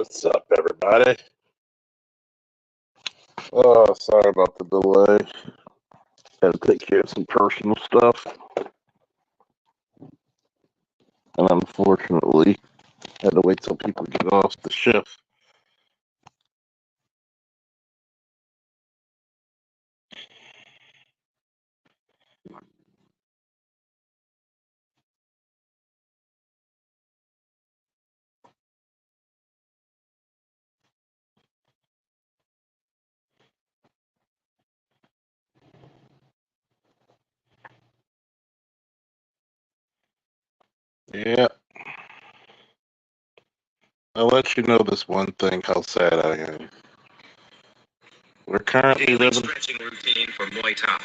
What's up, everybody? Sorry about the delay. Had to take care of some personal stuff, and unfortunately, had to wait till people get off the shift. Yeah, I'll let you know this one thing, how sad I am. We're currently Daily living. stretching routine for Muay Thai.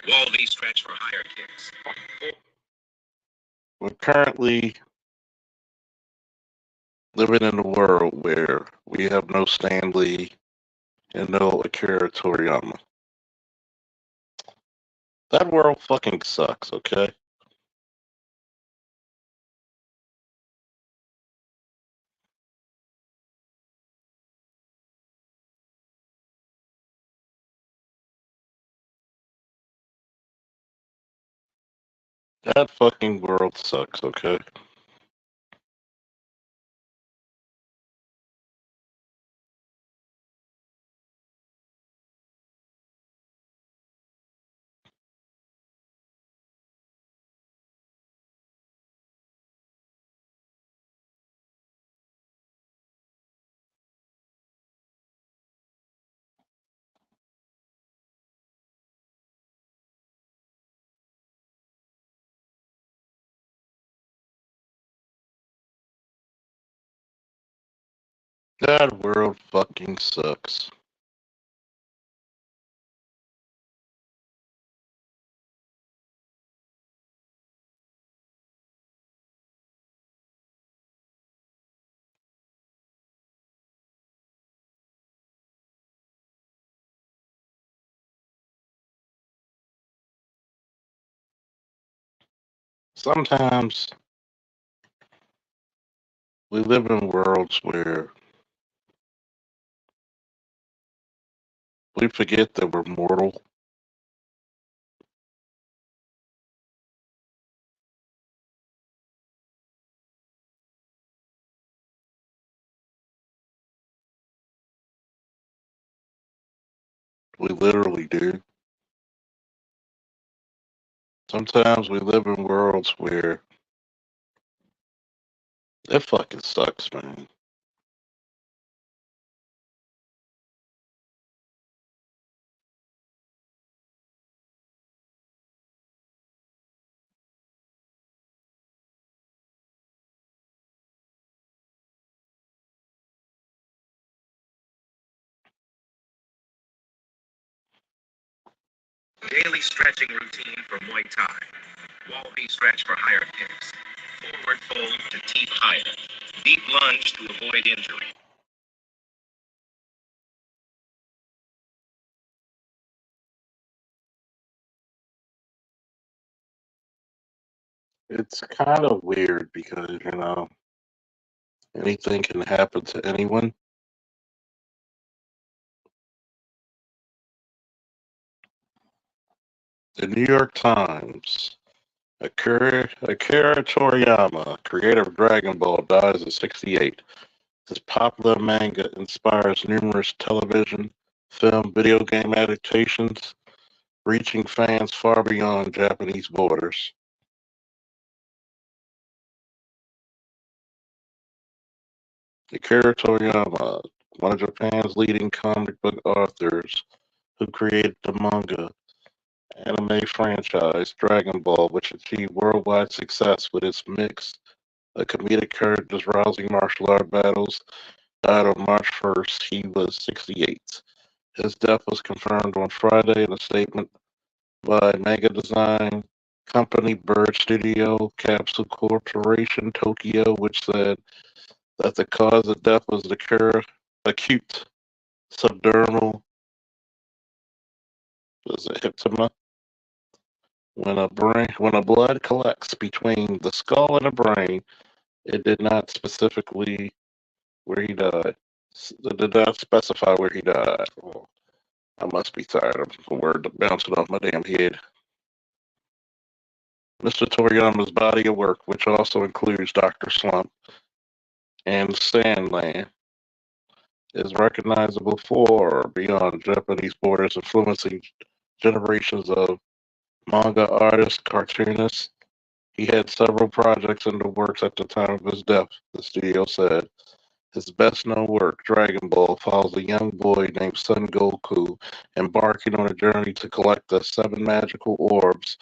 Wall V stretch for higher kicks. We're currently living in a world where we have no Stan Lee and no Akira Toriyama. That world fucking sucks, okay? That fucking world sucks, okay? That world fucking sucks. Sometimes we live in worlds where we forget that we're mortal. We literally do. Sometimes we live in worlds where it fucking sucks, man. Daily stretching routine for Muay Thai. Wall V stretch for higher kicks. Forward fold to teep higher. Deep lunge to avoid injury. It's kind of weird because, anything can happen to anyone. The New York Times. Akira Toriyama, creator of Dragonball, dies at 68. This popular manga inspires numerous television, film, video game adaptations, reaching fans far beyond Japanese borders. Akira Toriyama, one of Japan's leading comic book authors, who created the manga anime franchise Dragon Ball, which achieved worldwide success with its mix of comedic characters, rousing martial art battles, died on March 1st. He was 68. His death was confirmed on Friday in a statement by manga design company Bird Studio Capsule Corporation Tokyo, which said that the cause of death was acute subdermal hyptoma. When a blood collects between the skull and the brain, it did not specifically where he died. It did not specify where he died. Oh, I must be tired of the word bouncing off my damn head. Mr. Toriyama's body of work, which also includes Dr. Slump and Sandland, is recognizable for or beyond Japanese borders, influencing generations of manga artists, cartoonists. He had several projects in the works at the time of his death, the studio said. His best known work, Dragon Ball, follows a young boy named Son Goku embarking on a journey to collect the seven magical orbs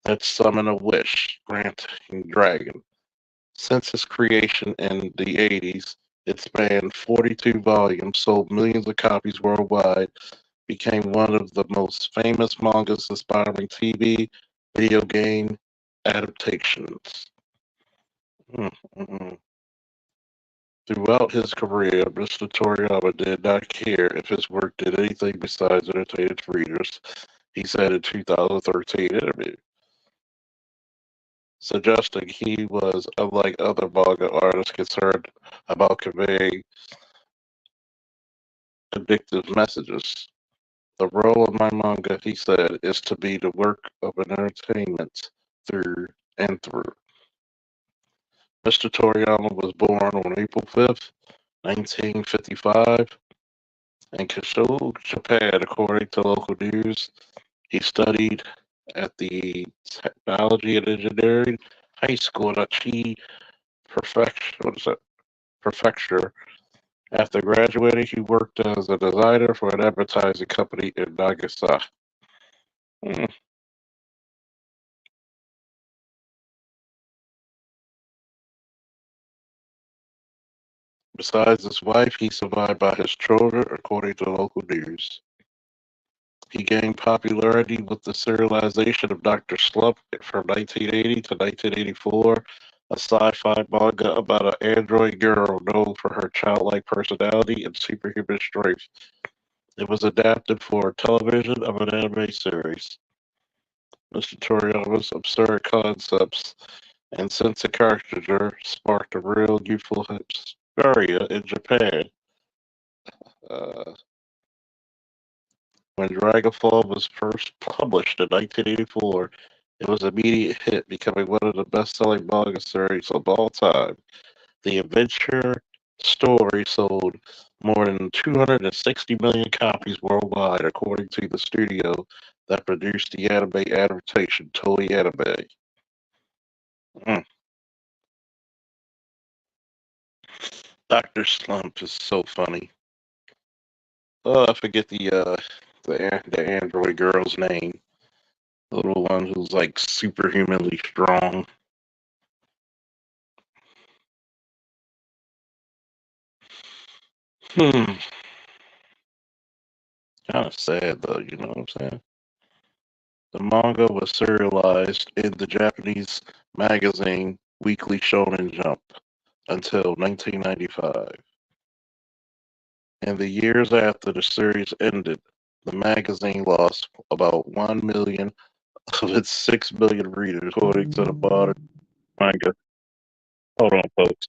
that summon a wish, granting dragon. Since its creation in the 80s, it spanned 42 volumes, sold millions of copies worldwide, became one of the most famous mangas inspiring TV, video game adaptations. Mm-mm. Throughout his career, Mr. Toriyama did not care if his work did anything besides entertain its readers, he said in 2013 interview, suggesting he was unlike other manga artists concerned about conveying addictive messages. The role of my manga, he said, is to be the work of an entertainment through and through. Mr. Toriyama was born on April 5th, 1955, in Kyushu, Japan, according to local news. He studied at the Technology and Engineering High School at Chi Prefecture. After graduating, he worked as a designer for an advertising company in Nagasaki. Hmm. Besides his wife, he's survived by his children, according to local news. He gained popularity with the serialization of Dr. Slump from 1980 to 1984, a sci-fi manga about an android girl known for her childlike personality and superhuman strength. It was adapted for television of an anime series. Mr. Toriyama's absurd concepts and sense of caricature sparked a real youthful hysteria in Japan. Uh, when Dragonball was first published in 1984, it was an immediate hit, becoming one of the best-selling manga series of all time. The adventure story sold more than 260 million copies worldwide, according to the studio that produced the anime adaptation, Toei Anime. Mm. Dr. Slump is so funny. Oh, I forget the android girl's name. The little one who's like superhumanly strong. Hmm. Kind of sad though, you know what I'm saying? The manga was serialized in the Japanese magazine Weekly Shonen Jump until 1995. In the years after the series ended, the magazine lost about 1 million of its 6 million readers, according to the modern manga. Hold on, folks.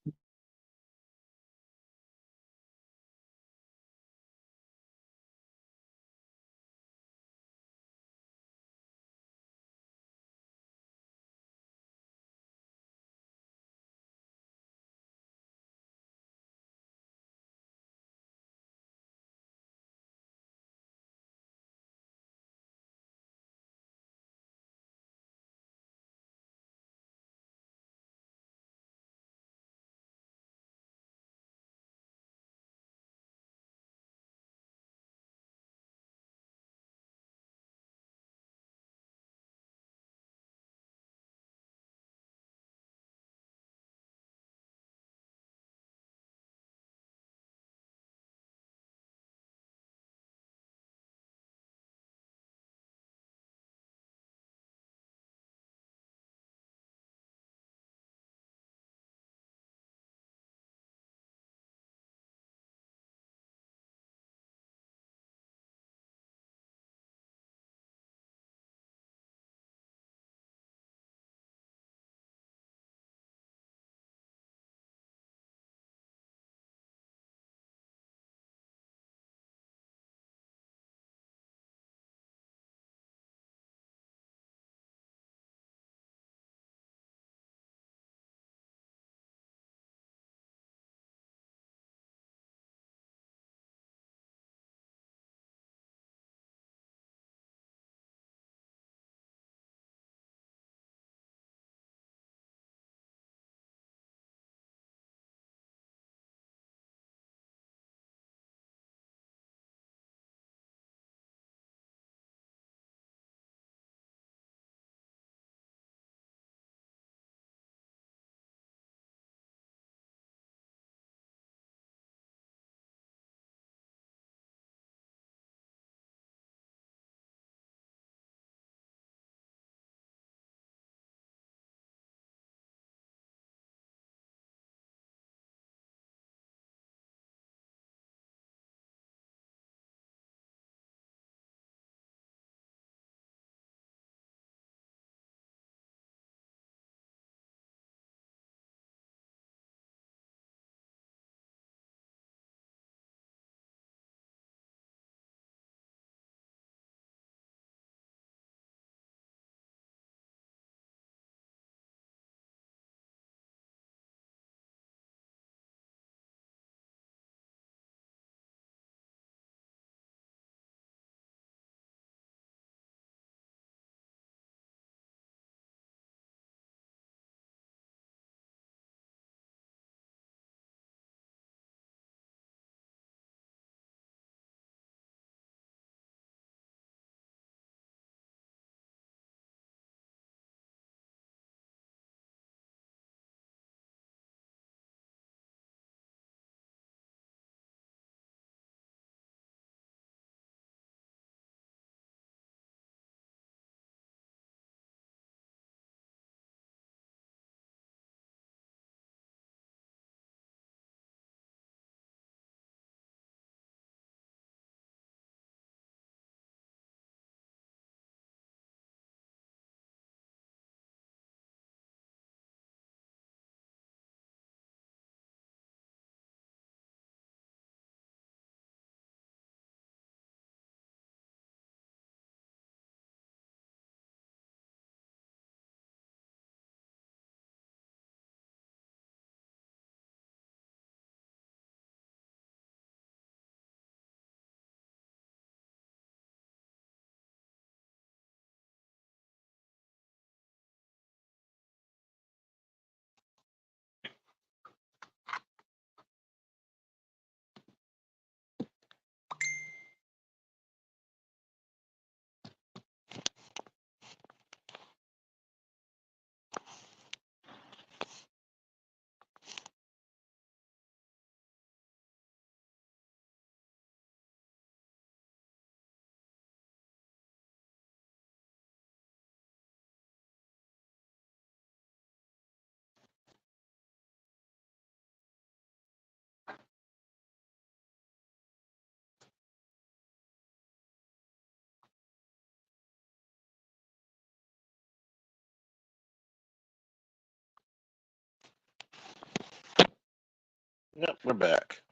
Yep, we're back.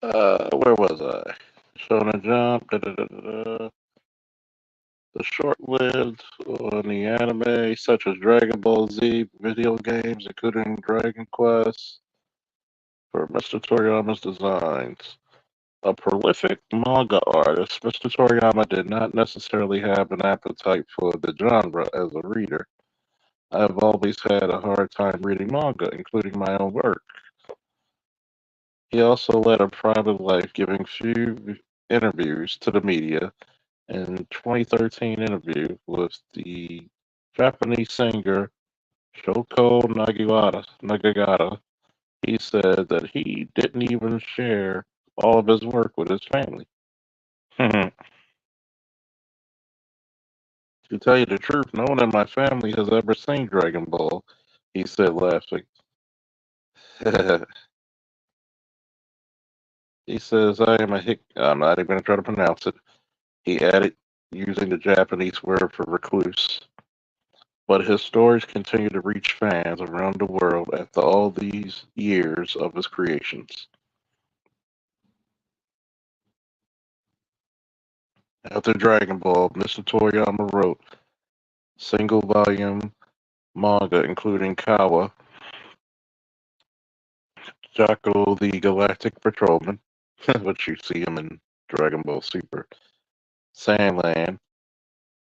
Where was I? Shonen Jump. The short-lived on the anime, such as Dragon Ball Z, video games, including Dragon Quest, for Mr. Toriyama's designs. A prolific manga artist, Mr. Toriyama did not necessarily have an appetite for the genre as a reader. I have always had a hard time reading manga, including my own work. He also led a private life, giving few interviews to the media. In 2013 interview with the Japanese singer Shoko Nagagata, he said that he didn't even share all of his work with his family. To tell you the truth, no one in my family has ever seen Dragon Ball, he said, laughing. He says, I am a hick. I'm not even going to try to pronounce it. He added, using the Japanese word for recluse. But his stories continue to reach fans around the world after all these years of his creations. After Dragon Ball, Mr. Toriyama wrote single volume manga including Kawa, Jaco the Galactic Patrolman, which you see him in Dragon Ball Super, Sandland,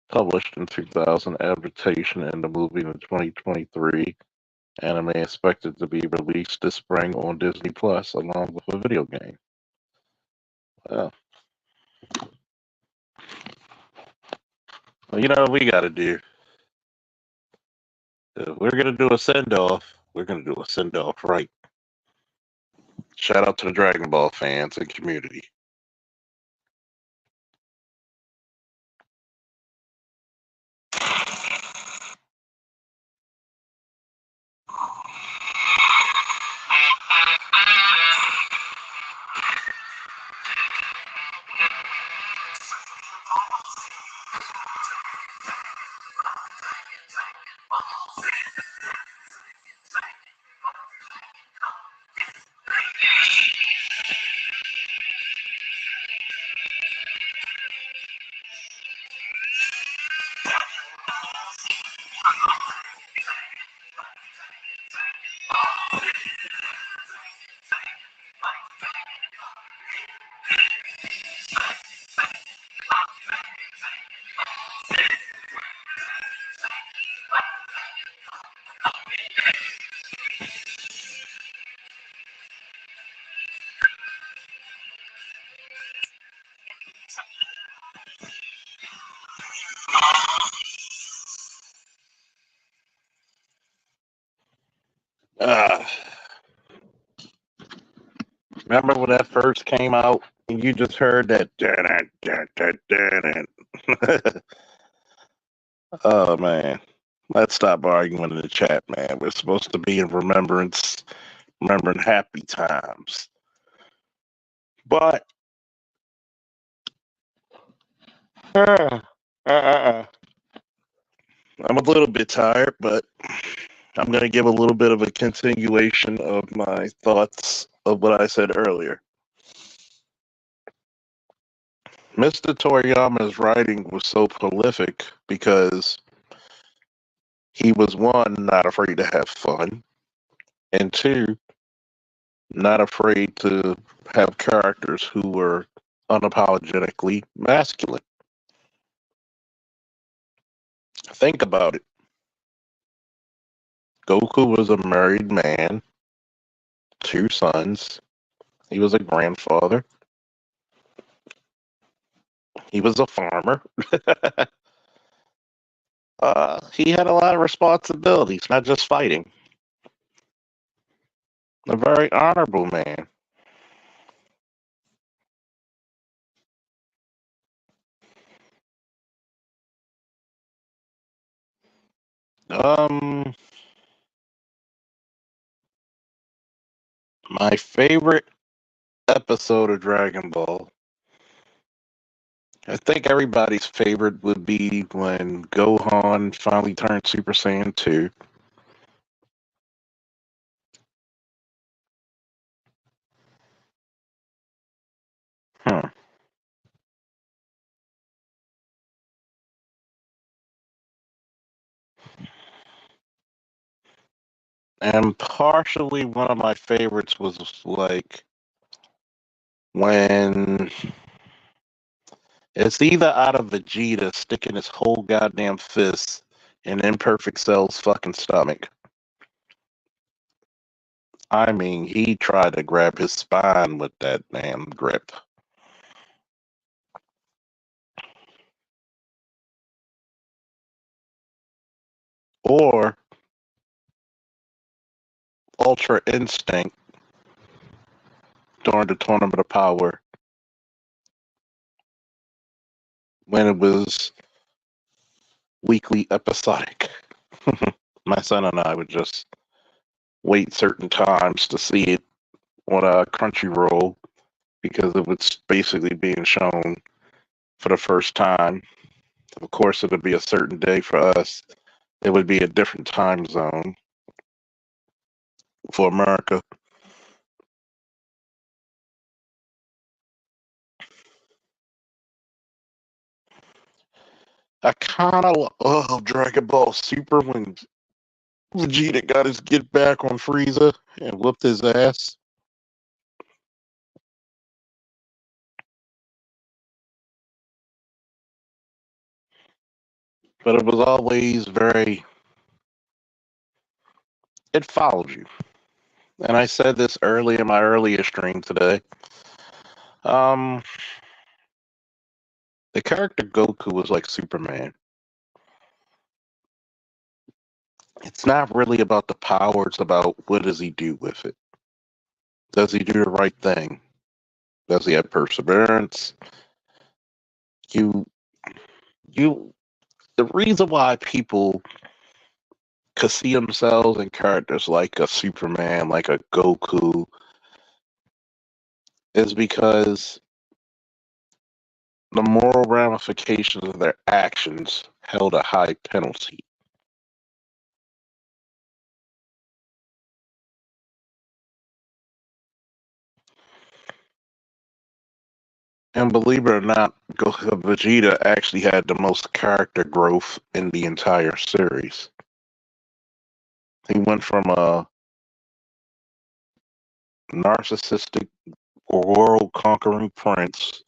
published in 2000, adaptation in the movie in 2023, anime expected to be released this spring on Disney Plus along with a video game. Well, you know what we gotta do? If we're gonna do a send off, we're gonna do a send off right. Shout out to the Dragon Ball fans and community. Uh, Remember when that first came out and you just heard that? Oh man, let's stop arguing in the chat, man. We're supposed to be in remembering happy times. But uh, uh, I'm a little bit tired, but I'm going to give a little bit of a continuation of my thoughts of what I said earlier. Mr. Toriyama's writing was so prolific because he was, one, not afraid to have fun, and two, not afraid to have characters who were unapologetically masculine. Think about it. Goku was a married man, 2 sons. He was a grandfather. He was a farmer. He had a lot of responsibilities, not just fighting. A very honorable man. Um, my favorite episode of Dragon Ball. I think everybody's favorite would be when Gohan finally turned Super Saiyan 2. And partially one of my favorites was like when it's either out of Vegeta sticking his whole goddamn fist in Imperfect Cell's fucking stomach. I mean, he tried to grab his spine with that damn grip. Or Ultra Instinct during the Tournament of Power when it was weekly episodic. My son and I would just wait certain times to see it on a Crunchyroll because it was basically being shown for the first time. Of course, it would be a certain day for us. It would be a different time zone for America. I kind of love Dragon Ball Super when Vegeta got his get back on Frieza and whooped his ass. But it was always very, it followed you. And I said this early in my earlier stream today. Um, the character Goku was like Superman. It's not really about the power, it's about what does he do with it. Does he do the right thing? Does he have perseverance? You, you. The reason why people could see themselves in characters like a Superman, like a Goku, is because the moral ramifications of their actions held a high penalty. And believe it or not, Vegeta actually had the most character growth in the entire series. He went from a narcissistic world conquering prince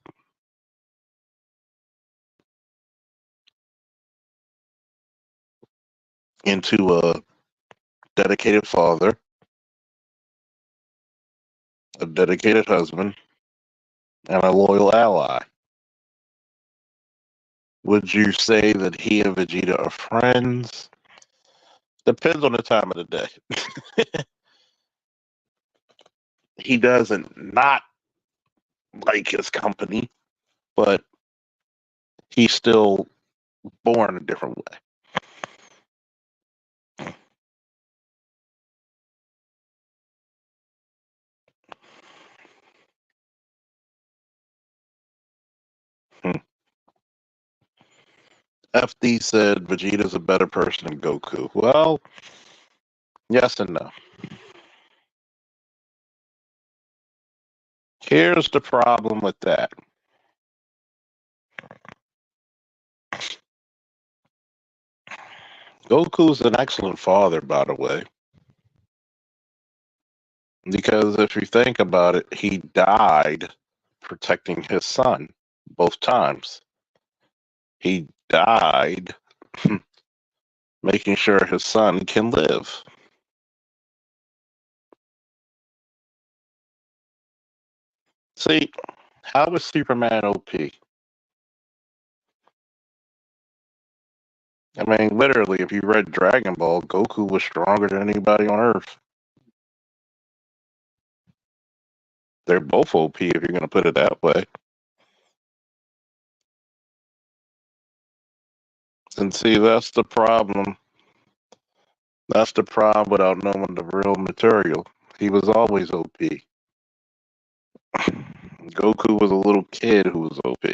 into a dedicated father, a dedicated husband, and a loyal ally. Would you say that he and Vegeta are friends? Depends on the time of the day. He doesn't not like his company, but he's still born a different way. Hmm. FD said Vegeta's a better person than Goku. Well, yes and no. Here's the problem with that. Goku's an excellent father, by the way, because if you think about it, he died protecting his son both times. He died making sure his son can live. See, how is Superman OP? I mean, literally, if you read Dragon Ball, Goku was stronger than anybody on Earth. They're both OP if you're going to put it that way. And see, that's the problem. That's the problem without knowing the real material. He was always OP. Goku was a little kid who was OP.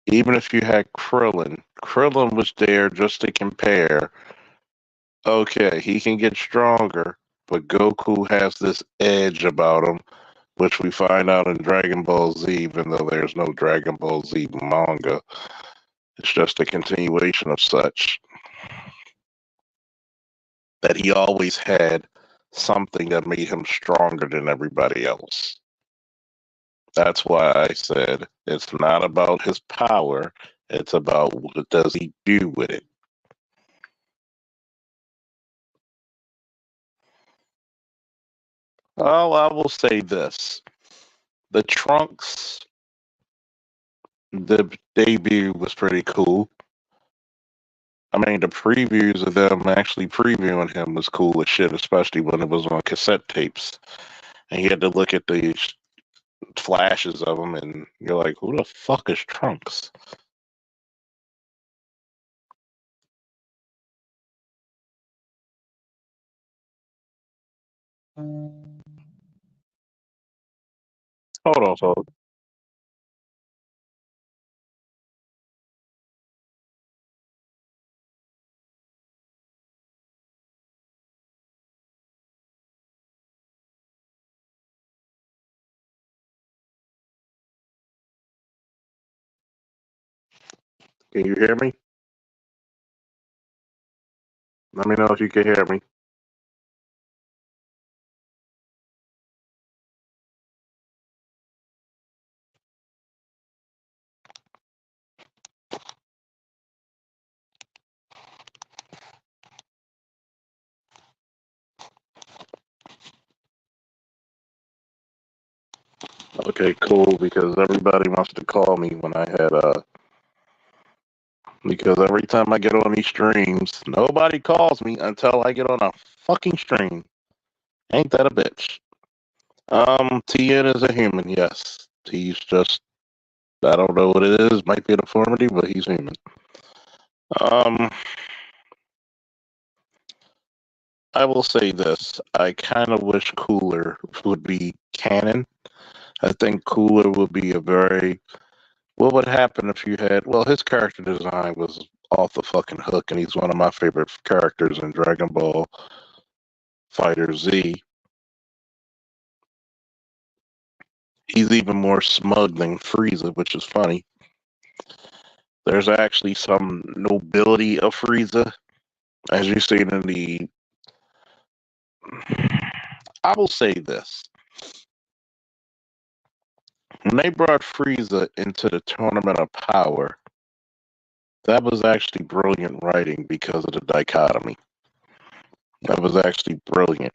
Even if you had Krillin, Krillin was there just to compare. Okay, he can get stronger, but Goku has this edge about him, which we find out in Dragon Ball Z, even though there's no Dragon Ball Z manga. It's just a continuation of such. that he always had something that made him stronger than everybody else. That's why I said it's not about his power, it's about what does he do with it. Oh, I will say this. The Trunks, the debut was pretty cool. I mean, the previews of them actually previewing him was cool as shit, especially when it was on cassette tapes. And you had to look at the flashes of him, and you're like, who the fuck is Trunks? Hold on, hold. Can you hear me? Let me know if you can hear me. Okay, cool. Because everybody wants to call me when I had because every time I get on these streams, nobody calls me until I get on a fucking stream. Ain't that a bitch? TN is a human, yes. He's just I don't know what it is. Might be a deformity, but he's human. Um, I will say this: I kind of wish Cooler would be canon. I think Cooler would be a very. What would happen if you had? Well, his character design was off the fucking hook, and he's one of my favorite characters in Dragon Ball Fighter Z. He's even more smug than Frieza, which is funny. There's actually some nobility of Frieza, as you've seen in the. I will say this: when they brought Frieza into the Tournament of Power, that was actually brilliant writing because of the dichotomy. That was actually brilliant.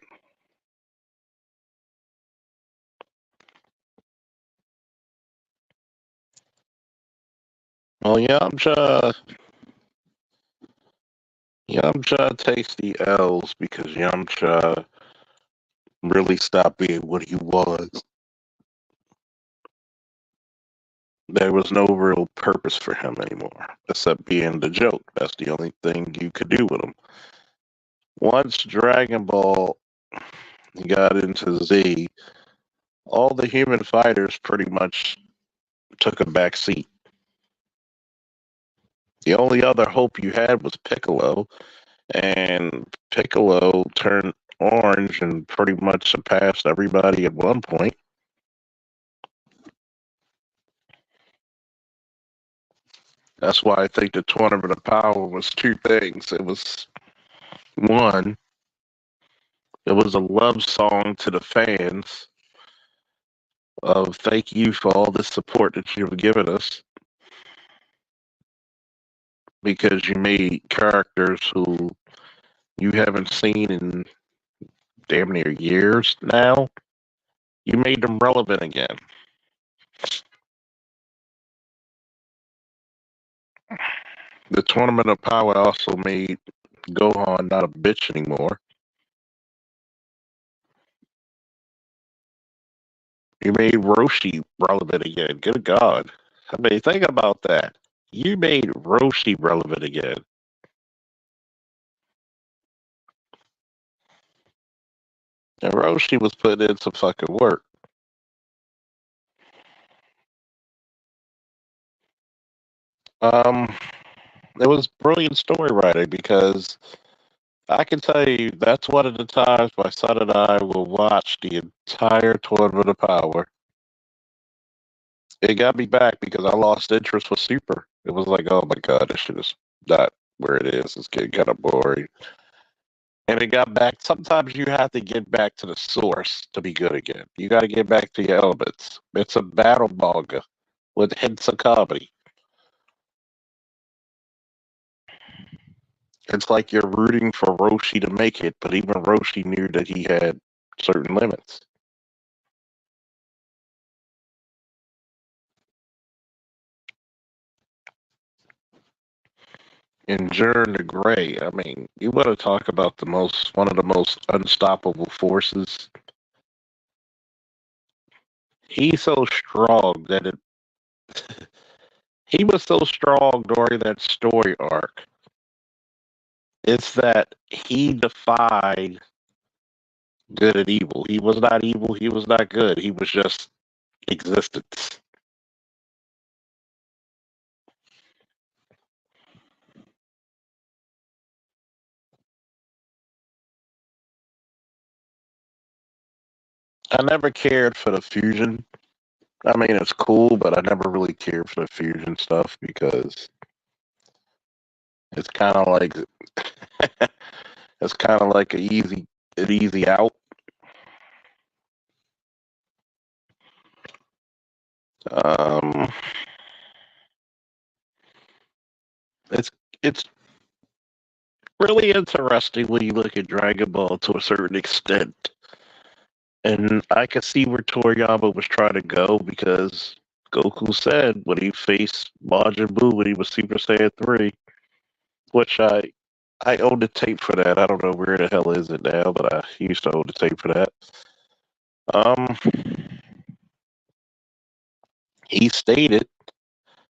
Well, Yamcha takes the L's because Yamcha really stopped being what he was. There was no real purpose for him anymore, except being the joke. That's the only thing you could do with him. Once Dragon Ball got into Z, all the human fighters pretty much took a back seat. The only other hope you had was Piccolo, and Piccolo turned orange and pretty much surpassed everybody at one point. That's why I think the Tournament of Power was two things. It was one, it was a love song to the fans of thank you for all the support that you've given us because you made characters who you haven't seen in damn near years now. You made them relevant again. The Tournament of Power also made Gohan not a bitch anymore. You made Roshi relevant again. Good God. I mean, think about that. You made Roshi relevant again. And Roshi was putting in some fucking work. Um, it was brilliant story writing because I can tell you that's one of the times my son and I will watch the entire Tournament of Power. It got me back because I lost interest with Super. It was like, oh my god, this shit is not where it is. It's getting kind of boring. And it got back. Sometimes you have to get back to the source to be good again. You got to get back to your elements. It's a battle manga with hints of comedy. It's like you're rooting for Roshi to make it, but even Roshi knew that he had certain limits. Enduring the Gray. I mean, you want to talk about one of the most unstoppable forces. He's so strong that he was so strong during that story arc. It's that he defied good and evil. He was not evil. He was not good. He was just existence. I never cared for the fusion. I mean, it's cool, but I never really cared for the fusion stuff because it's kind of like it's kind of like an easy out. Um, it's it's really interesting when you look at Dragon Ball to a certain extent, and I can see where Toriyama was trying to go because Goku said when he faced Majin Buu when he was Super Saiyan 3, which I own the tape for that. I don't know where the hell is it now, but I used to own the tape for that. Um, he stated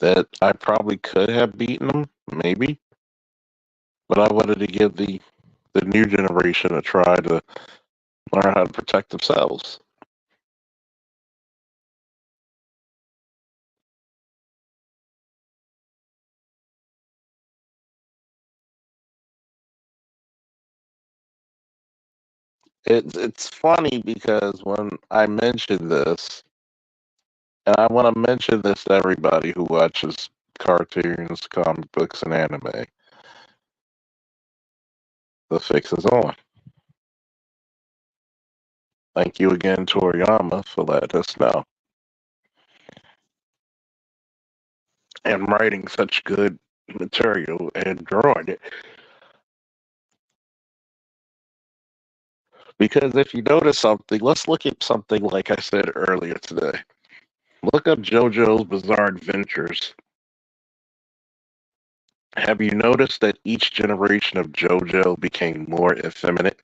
that I probably could have beaten him, maybe, but I wanted to give the new generation a try to learn how to protect themselves. It's funny because when I mentioned this, and I want to mention this to everybody who watches cartoons, comic books, and anime, the fix is on. Thank you again, Toriyama, for letting us know and writing such good material and drawing it. Because if you notice something, let's look at something like I said earlier today. Look up JoJo's Bizarre Adventures. Have you noticed that each generation of JoJo became more effeminate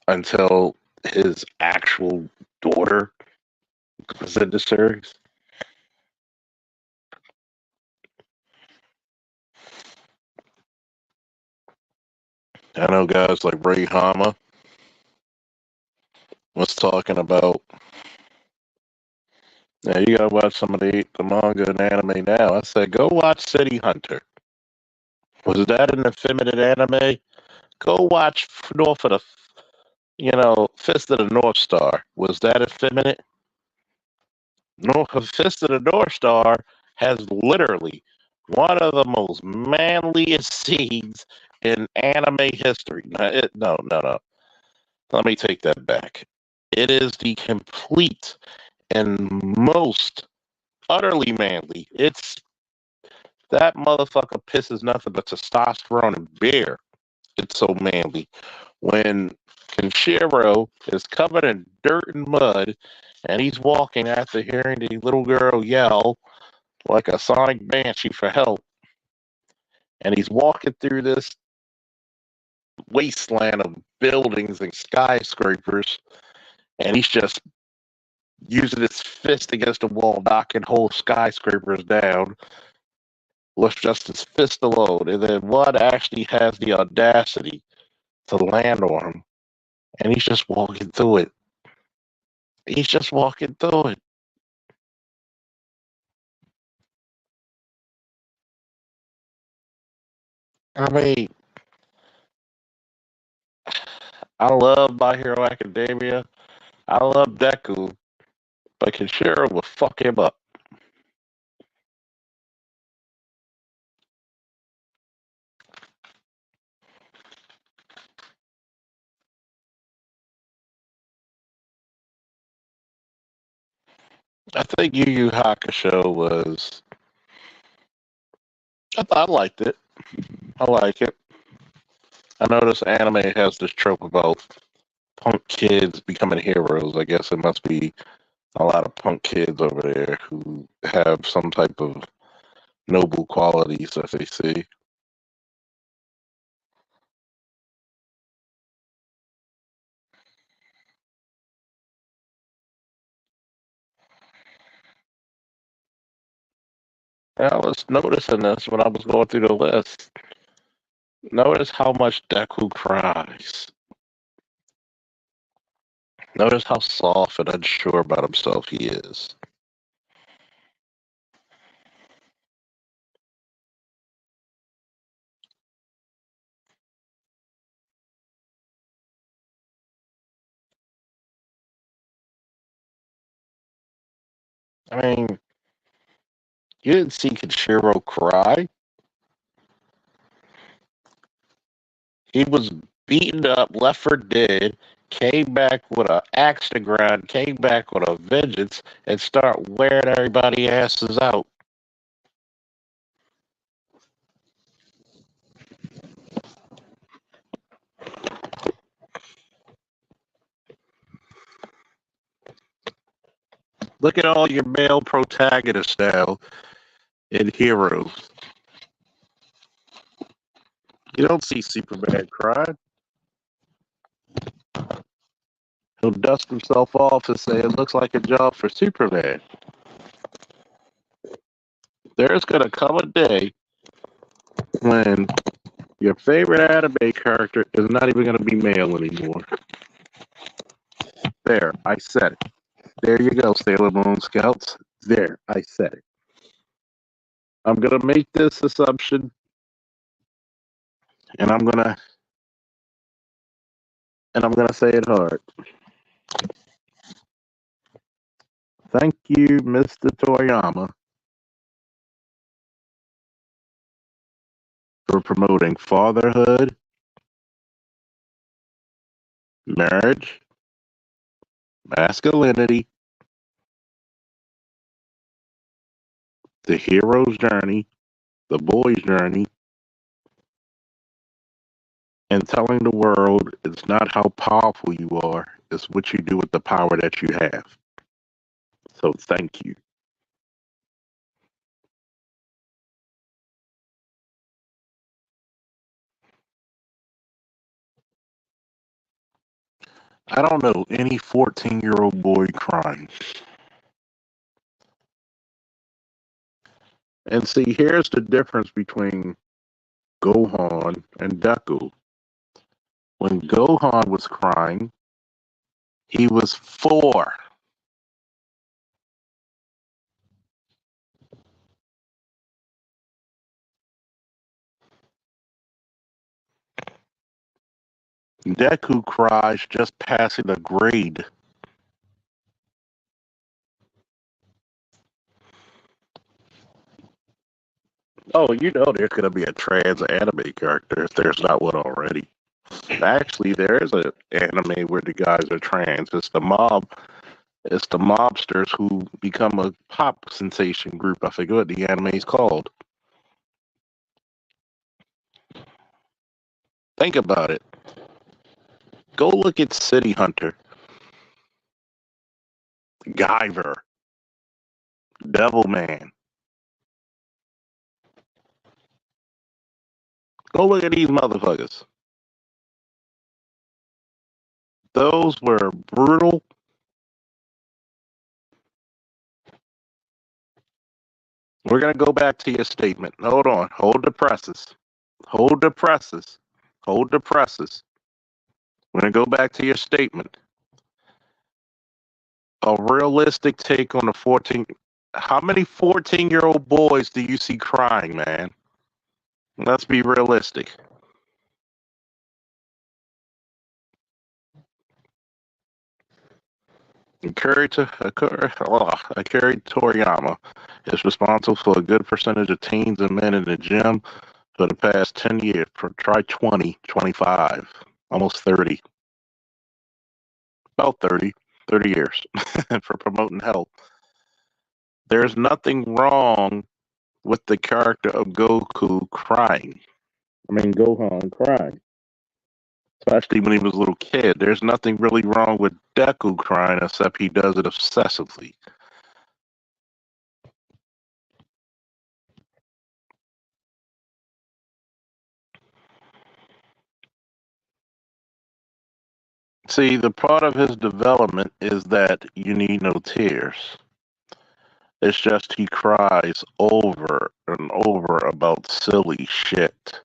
until his actual daughter was in the series? I know guys like Ray Hama was talking about, yeah, you gotta watch some of the manga and anime now. I said, go watch City Hunter. Was that an effeminate anime? Go watch North of Fist of the North Star. Was that effeminate? No, Fist of the North Star has literally one of the most manliest scenes in anime history. No. Let me take that back. It is the complete and most utterly manly. It's that motherfucker pisses nothing but testosterone and beer. It's so manly. When Kenshiro is covered in dirt and mud and he's walking after hearing the little girl yell like a sonic banshee for help, and he's walking through this wasteland of buildings and skyscrapers, and he's just using his fist against the wall, knocking whole skyscrapers down with just his fist alone. And then one actually has the audacity to land on him, and he's just walking through it. He's just walking through it. I mean, I love My Hero Academia. I love Deku, but Kenshiro will fuck him up. I think Yu Yu Hakusho was. I liked it. I like it. I know this anime has this trope about punk kids becoming heroes. I guess it must be a lot of punk kids over there who have some type of noble qualities that they see. And I was noticing this when I was going through the list. Notice how much Deku cries. Notice how soft and unsure about himself he is. I mean, you didn't see Kenshiro cry. He was beaten up, left for dead, came back with an axe to grind, came back with a vengeance, and start wearing everybody asses out. Look at all your male protagonists now in heroes. You don't see Superman cry. He'll dust himself off and say it looks like a job for Superman. There's gonna come a day when your favorite anime character is not even gonna be male anymore. There, I said it. There you go, Sailor Moon Scouts. There, I said it. I'm gonna make this assumption, and I'm gonna say it hard. Thank you, Mr. Toriyama, for promoting fatherhood, marriage, masculinity, the hero's journey, the boy's journey, and telling the world it's not how powerful you are, it's what you do with the power that you have. So thank you. I don't know any 14-year-old boy crying. And see, here's the difference between Gohan and Deku. When Gohan was crying, he was 4. Deku cries just passing a grade. Oh, you know there's going to be a trans anime character if there's not one already. Actually, there is an anime where the guys are trans. It's the mob. It's the mobsters who become a pop sensation group. I forget what the anime's called. Think about it. Go look at City Hunter, Guyver, Devilman. Go look at these motherfuckers. Those were brutal. We're going to go back to your statement. Hold on. Hold the presses. Hold the presses. Hold the presses. We're going to go back to your statement. A realistic take on the 14. How many 14-year-old boys do you see crying, man? Let's be realistic. Akira Toriyama is responsible for a good percentage of teens and men in the gym for the past 10 years. Try 20, 25, almost 30. About 30 years for promoting health. There's nothing wrong with the character of Goku crying. I mean, Gohan crying. Especially when he was a little kid. There's nothing really wrong with Deku crying, except he does it obsessively. See, the part of his development is that you need no tears. It's just he cries over and over about silly shit.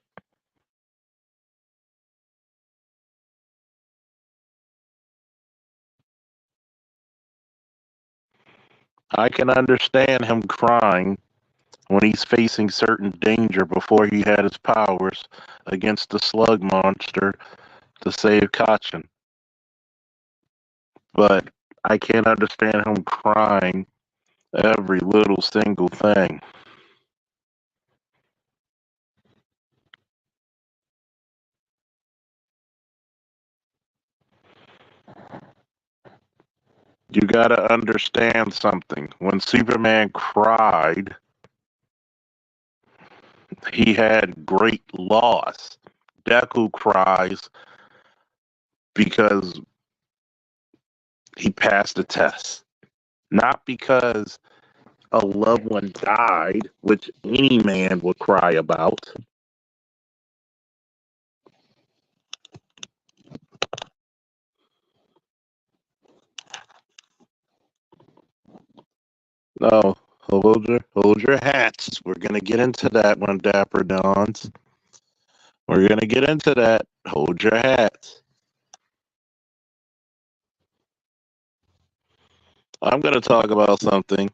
I can understand him crying when he's facing certain danger before he had his powers against the slug monster to save Kachin. But I can't understand him crying every little single thing. You gotta understand something. When Superman cried, he had great loss. Deku cries because he passed the test, not because a loved one died, which any man would cry about. No, hold your hats. We're gonna get into that when Dapper dawns. We're gonna get into that. Hold your hats. I'm gonna talk about something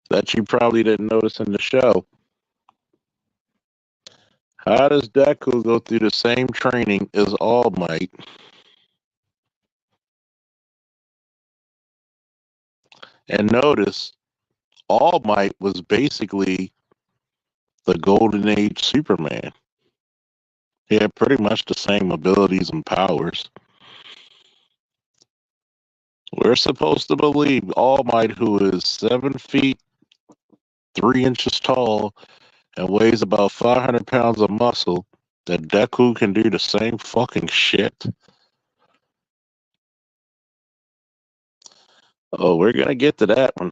that you probably didn't notice in the show. How does Deku go through the same training as All Might? And notice, All Might was basically the Golden Age Superman. He had pretty much the same abilities and powers. We're supposed to believe All Might, who is 7 feet 3 inches tall and weighs about 500 pounds of muscle, that Deku can do the same fucking shit. Oh, we're gonna get to that one.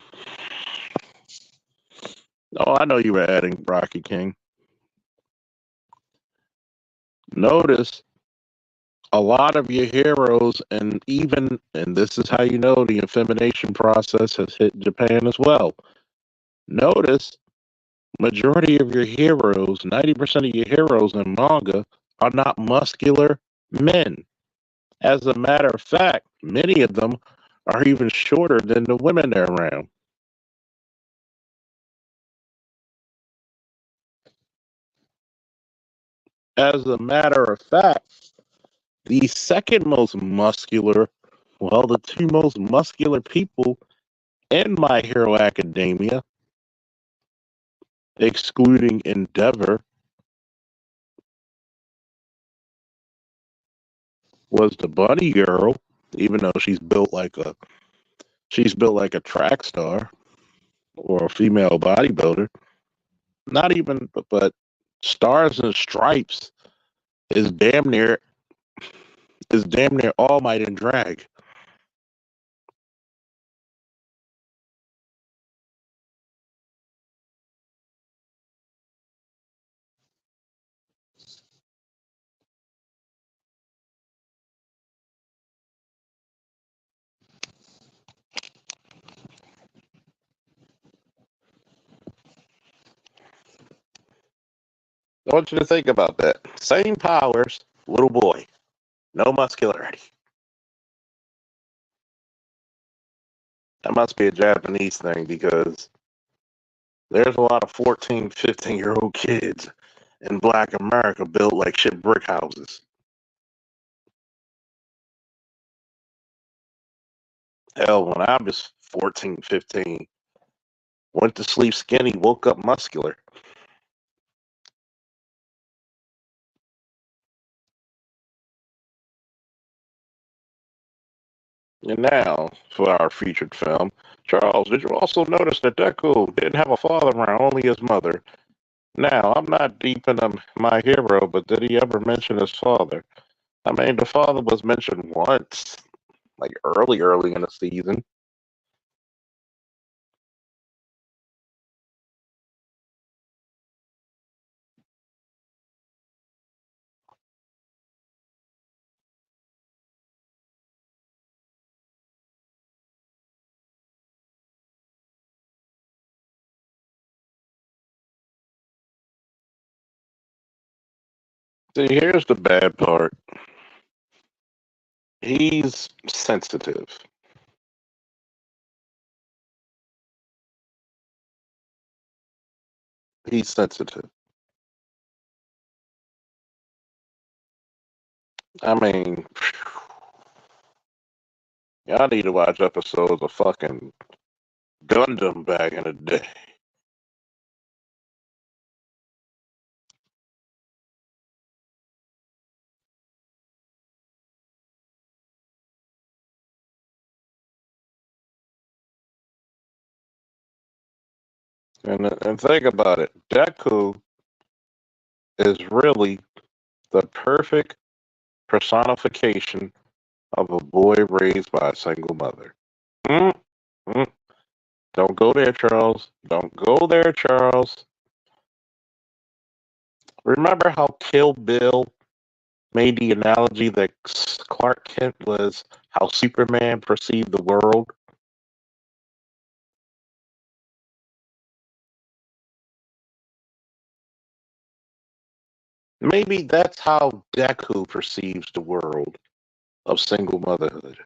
Oh, I know you were adding Rocky King. Notice a lot of your heroes, and this is how you know the infemination process has hit Japan as well. Notice majority of your heroes, 90% of your heroes in manga are not muscular men. As a matter of fact, many of them are even shorter than the women they're around. As a matter of fact, the second most muscular, well, the two most muscular people in My Hero Academia, excluding Endeavor, was the bunny girl, even though she's built like a track star or a female bodybuilder. Not even, but Stars and Stripes is damn near All Might in drag. I want you to think about that. Same powers, little boy, no muscularity. That must be a Japanese thing because there's a lot of 14, 15-year-old kids in Black America built like shit brick houses. Hell, when I was 14, 15, went to sleep skinny, woke up muscular. And now, for our featured film, Charles, did you also notice that Deku didn't have a father around, only his mother? Now, I'm not deep into My Hero, but did he ever mention his father? I mean, the father was mentioned once, like early in the season. See, here's the bad part. He's sensitive. He's sensitive. I mean, y'all need to watch episodes of fucking Gundam back in the day. And think about it. Deku is really the perfect personification of a boy raised by a single mother. Mm, mm. Don't go there, Charles. Don't go there, Charles. Remember how Kill Bill made the analogy that Clark Kent was how Superman perceived the world? Maybe that's how Deku perceives the world of single motherhood.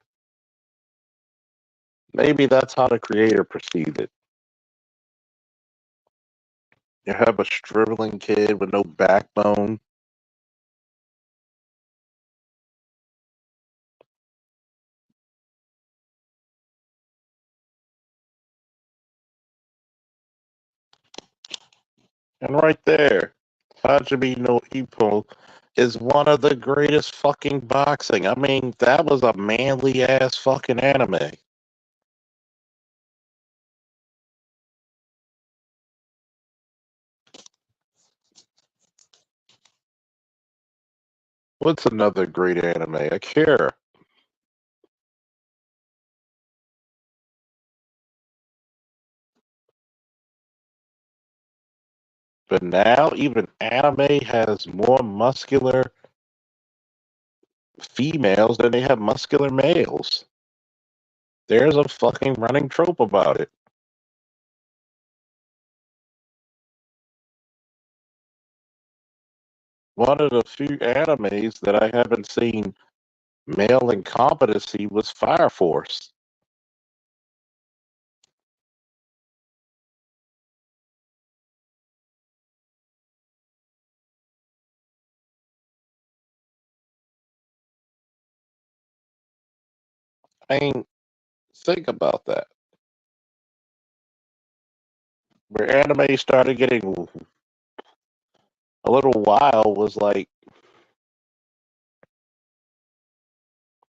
Maybe that's how the creator perceived it. You have a shriveling kid with no backbone. And right there, Hajime no Ippo is one of the greatest fucking boxing. I mean, that was a manly ass fucking anime. What's another great anime? Akira. But now even anime has more muscular females than they have muscular males. There's a fucking running trope about it. One of the few animes that I haven't seen male incompetency was Fire Force. I mean, think about that. Where anime started getting a little wild was like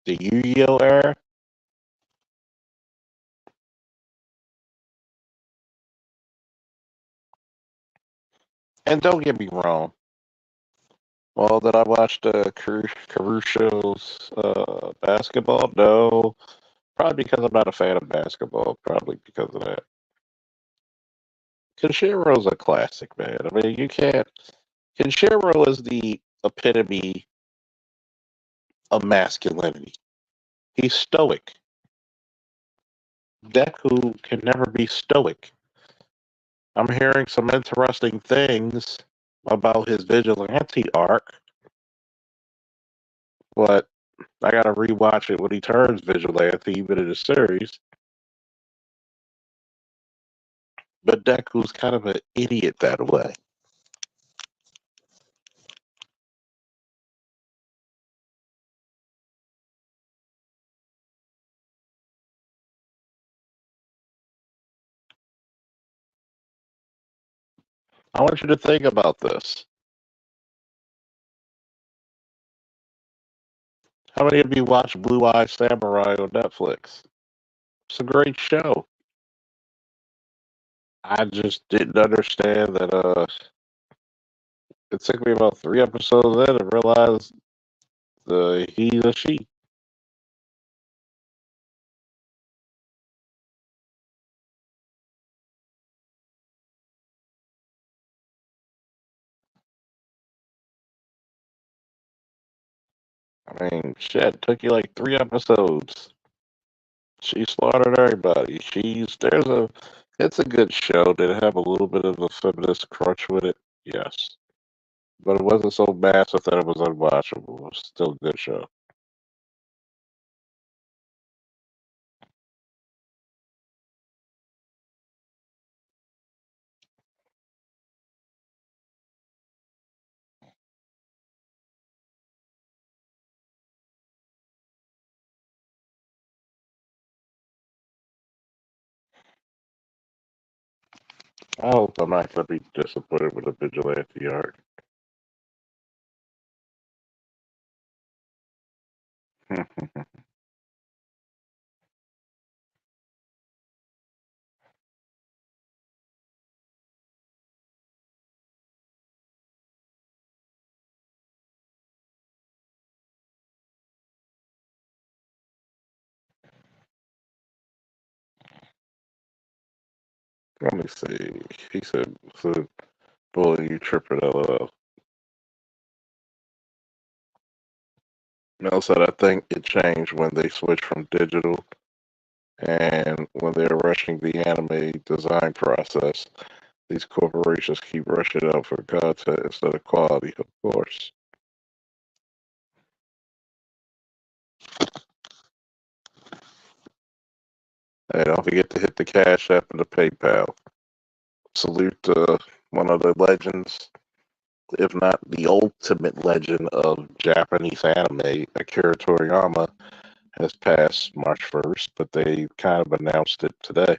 the Yu-Gi-Oh era. And don't get me wrong. Well, did I watch the Caruso's basketball? No. Probably because I'm not a fan of basketball. Probably because of that. Kenshiro's a classic, man. I mean, you can't. Kenshiro is the epitome of masculinity. He's stoic. Deku can never be stoic. I'm hearing some interesting things about his vigilante arc, but I gotta rewatch it when he turns vigilante, even in the series. But Deku's kind of an idiot that way. I want you to think about this. How many of you watch Blue Eye Samurai on Netflix? It's a great show. I just didn't understand that. It took me about 3 episodes in to realize he's a she. I mean, shit, took you like 3 episodes. She slaughtered everybody. It's a good show. Did it have a little bit of a feminist crutch with it? Yes. But it wasn't so massive that it was unwatchable. It was still a good show. I hope I'm not going to be disappointed with the vigilante art. Let me see. He said, so, "Boy, you tripping, LOL." Mel said, "I think it changed when they switched from digital and when they're rushing the anime design process. These corporations keep rushing out for content instead of quality, of course." Hey, don't forget to hit the Cash App and the PayPal. Salute one of the legends, if not the ultimate legend of Japanese anime, Akira Toriyama, has passed March 1st, but they kind of announced it today.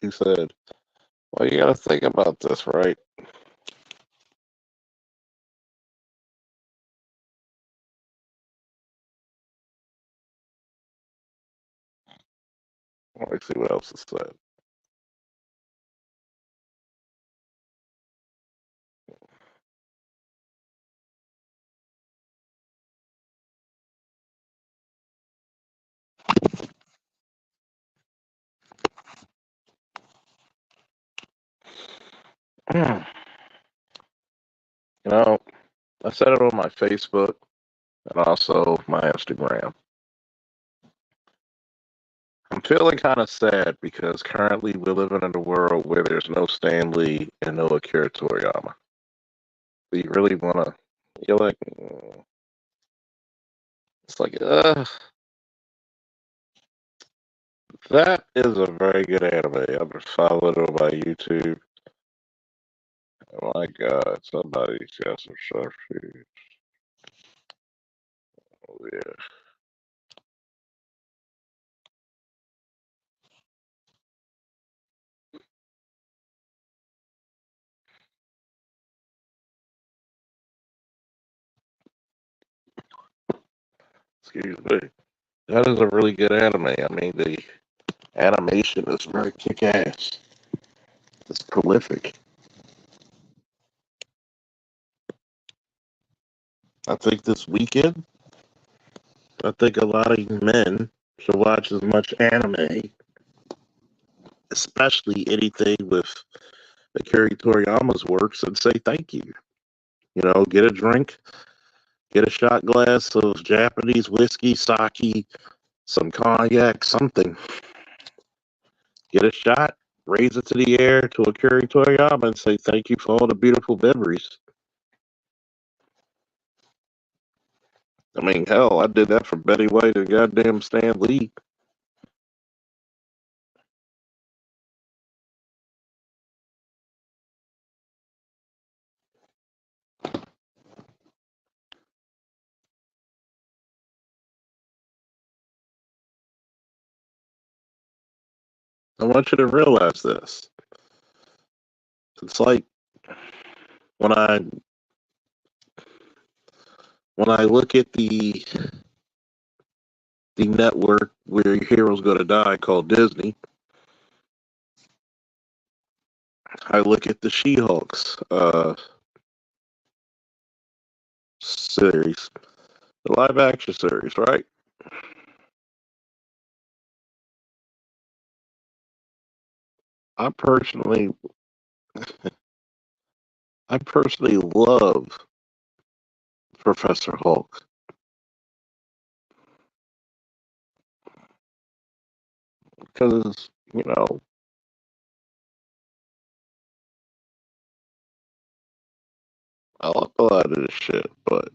He said, "Well, you got to think about this, right? Let me see what else is said." You know, I said it on my Facebook and also my Instagram. I'm feeling kind of sad because currently we're living in a world where there's no Stan Lee and no Akira Toriyama. Do you really want to? You're like, it's like, that is a very good anime. I've been following it on my YouTube. Oh my God, somebody's got some sharp food. Oh, yeah, excuse me. That is a really good anime. I mean, the animation is very kick ass. It's prolific. I think this weekend, I think a lot of men should watch as much anime, especially anything with Akira Toriyama's works, and say thank you. You know, get a drink, get a shot glass of Japanese whiskey, sake, some cognac, something. Get a shot, raise it to the air to Akira Toriyama, and say thank you for all the beautiful memories. I mean, hell, I did that for Betty White and goddamn Stan Lee. I want you to realize this. It's like when I when I look at the network where your hero's gonna die called Disney, I look at the She-Hulk's series, the live action series, right? I personally I personally love Professor Hulk because, I love a lot of this shit, but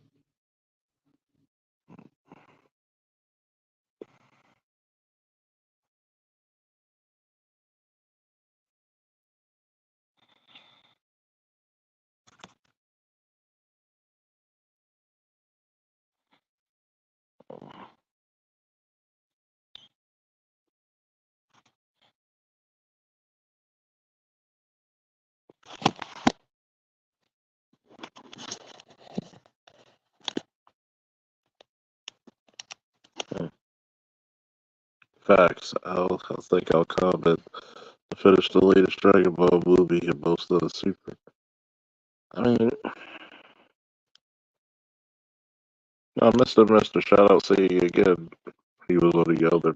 facts. I think I'll comment to finish the latest Dragon Ball movie and most of the Super. I mean, Mr. Shout out seeing you again. He was on the other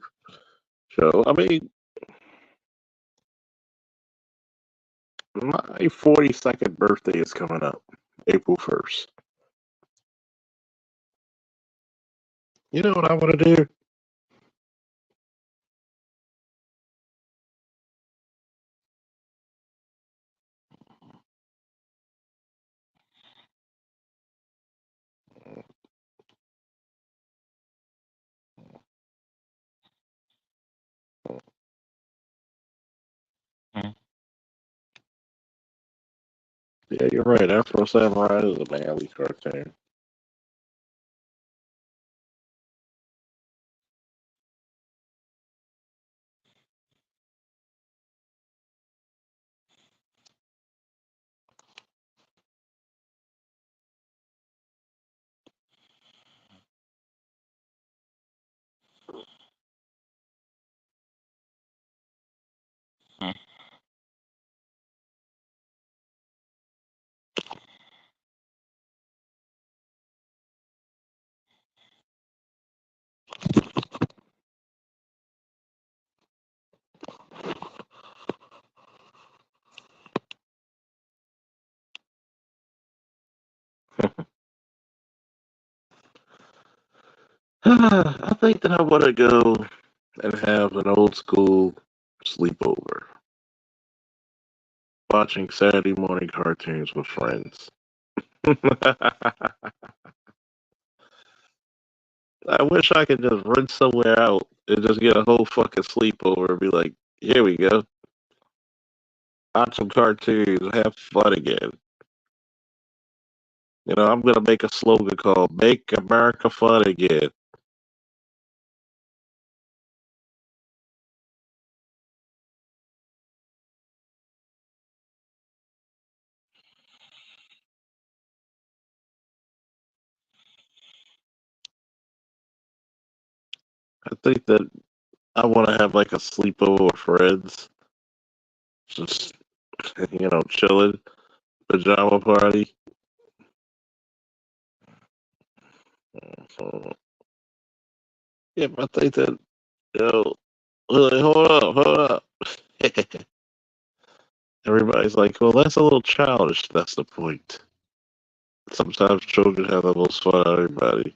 show. I mean, my 42nd birthday is coming up, April 1st. You know what I want to do? Yeah, you're right. Afro Samurai is a manly cartoon. I think that I want to go and have an old school sleepover, watching Saturday morning cartoons with friends. I wish I could just run somewhere out and just get a whole fucking sleepover and be like, here we go. Watch some cartoons, have fun again. I'm gonna make a slogan called "Make America Fun Again." I think that I want to have like a sleepover with friends, just chilling, pajama party. So, yeah, but I think that hold up, hold up. Everybody's like, well, that's a little childish. That's the point. Sometimes children have the most fun out of everybody.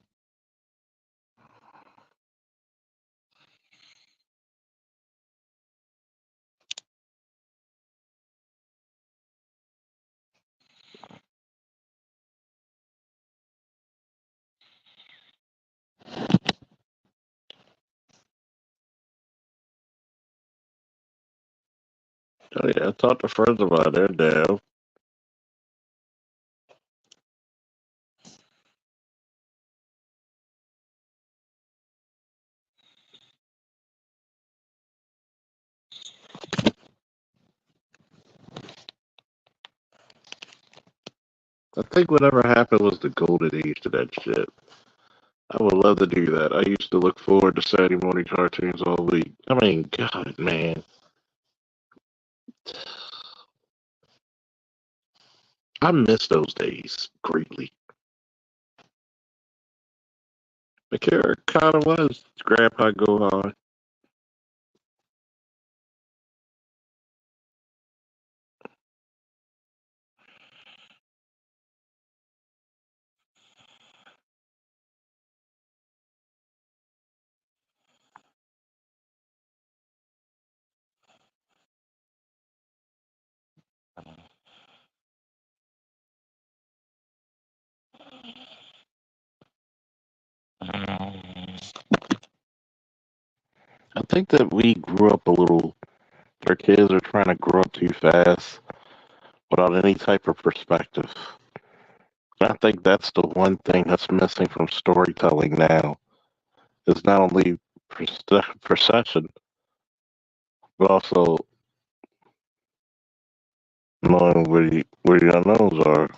Oh yeah, I talked to friends of mine. They're down. I think whatever happened was the golden age to that shit. I would love to do that. I used to look forward to Saturday morning cartoons all week. I mean, God, man. I miss those days greatly. Akira kind of was Grandpa Gohan. I think that we grew up a little. Our kids are trying to grow up too fast without any type of perspective. I think that's the one thing that's missing from storytelling now. Is not only perception, but also knowing where your unknowns are.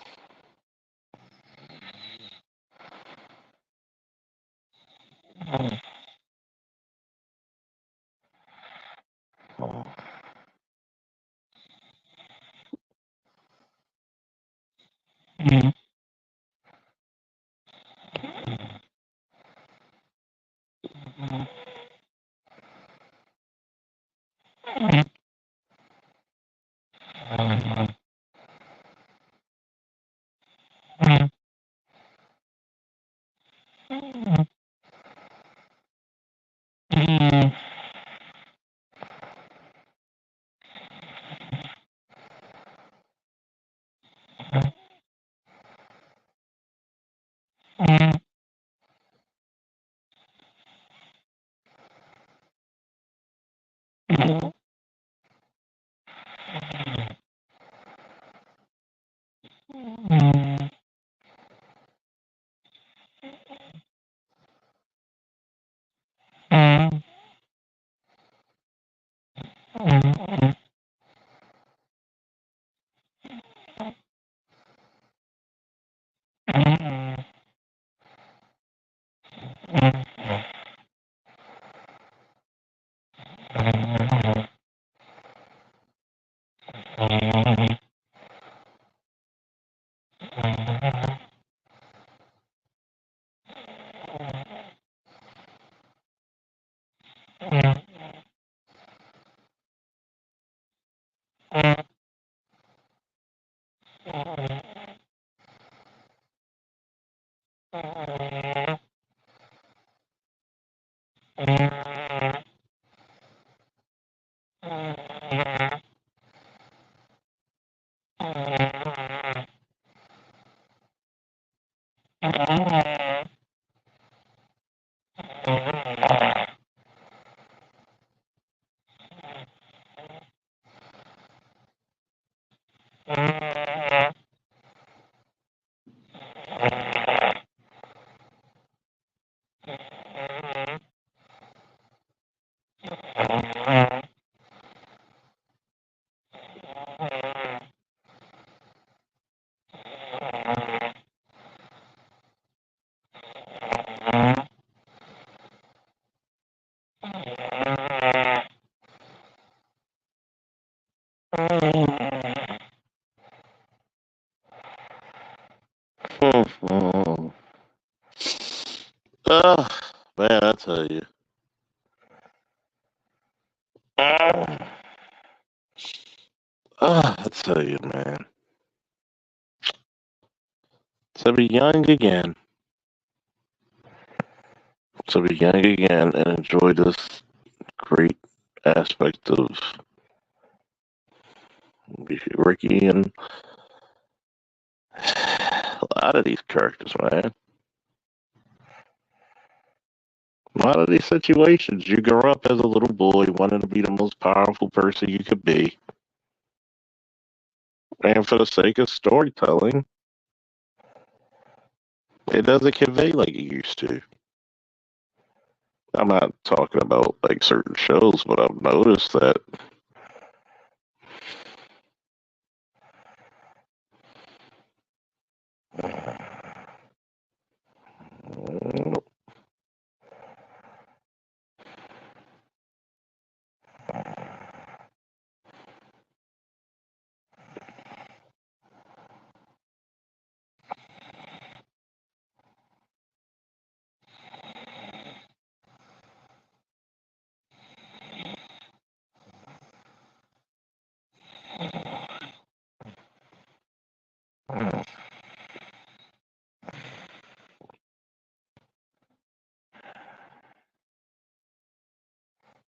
Oh, man, I tell you. I tell you, man. To be young again. To be young again and enjoy this great aspect of Ricky and a lot of these characters, man. A lot of these situations, you grow up as a little boy wanting to be the most powerful person you could be. And for the sake of storytelling, it doesn't convey like it used to. I'm not talking about like certain shows, but I've noticed that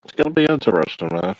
It's gonna be interesting, man.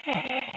Yeah.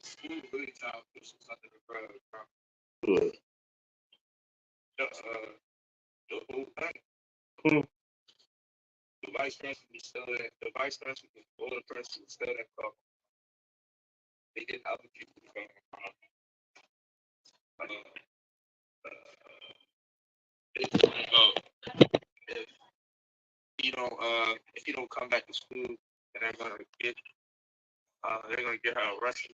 School really trying to push us under the rug, bro. Good. The whole thing. Hmm. The vice president was still there. The vice president, all the president was still there. They did other people come from. If if you don't come back to school, then they're gonna get her arrested.